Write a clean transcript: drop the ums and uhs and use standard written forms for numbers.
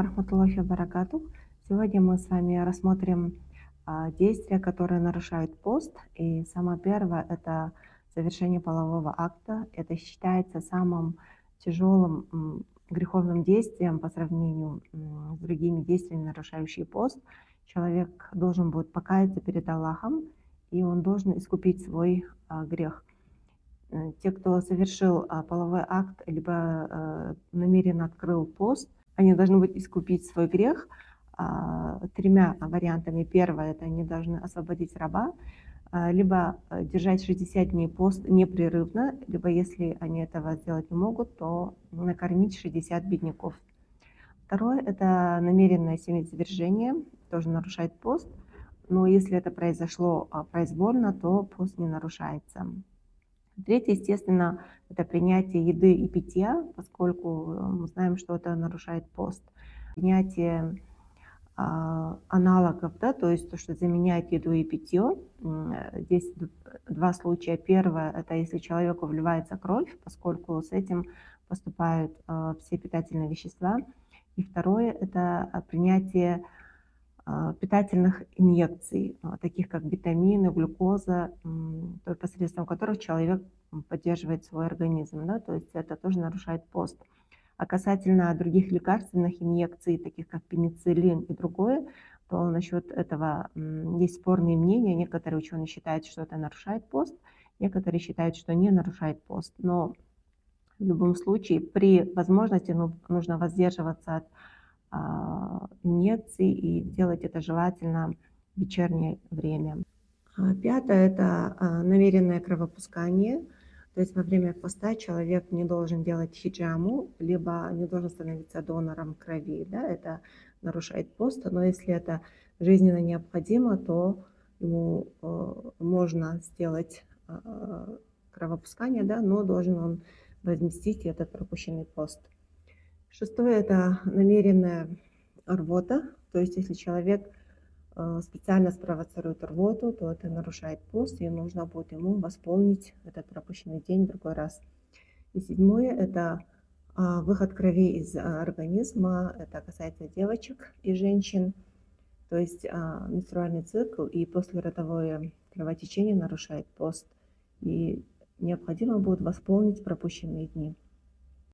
варахматуллахи баракатух. Сегодня мы с вами рассмотрим действия, которые нарушают пост. И самое первое– это совершение полового акта. Это считается самым тяжелым греховным действием по сравнению с другими действиями, нарушающими пост. Человек должен будет покаяться перед Аллахом, и он должен искупить свой грех. Те, кто совершил половой акт, либо намеренно открыл пост, они должны быть искупить свой грех тремя вариантами. Первое– это они должны освободить раба, либо держать 60 дней пост непрерывно, либо если они этого сделать не могут, то накормить 60 бедняков. Второе– это намеренное семяизвержение, тоже нарушает пост, но если это произошло произвольно, то пост не нарушается. Третье, естественно, это принятие еды и питья, поскольку мы знаем, что это нарушает пост. Принятие аналогов, да, то есть то, что заменяет еду и питье. Здесь два случая. Первое– это если человеку вливается кровь, поскольку с этим поступают все питательные вещества. И второе– это принятие питательных инъекций, таких как витамины, глюкоза, посредством которых человек поддерживает свой организм. Да? То есть это тоже нарушает пост. А касательно других лекарственных инъекций, таких как пенициллин и другое, то насчет этого есть спорные мнения. Некоторые ученые считают, что это нарушает пост, некоторые считают, что не нарушает пост. Но в любом случае при возможности нужно воздерживаться от инъекций и делать это желательно в вечернее время. Пятое– это намеренное кровопускание. То есть во время поста человек не должен делать хиджаму, либо не должен становиться донором крови. Да? Это нарушает пост, но если это жизненно необходимо, то ему можно сделать кровопускание, да? Но должен он возместить этот пропущенный пост. Шестое– это намеренная рвота, то есть если человек специально спровоцирует рвоту, то это нарушает пост, и нужно будет ему восполнить этот пропущенный день в другой раз. И седьмое– это выход крови из организма, это касается девочек и женщин, то есть менструальный цикл и послеродовое кровотечение нарушает пост, и необходимо будет восполнить пропущенные дни.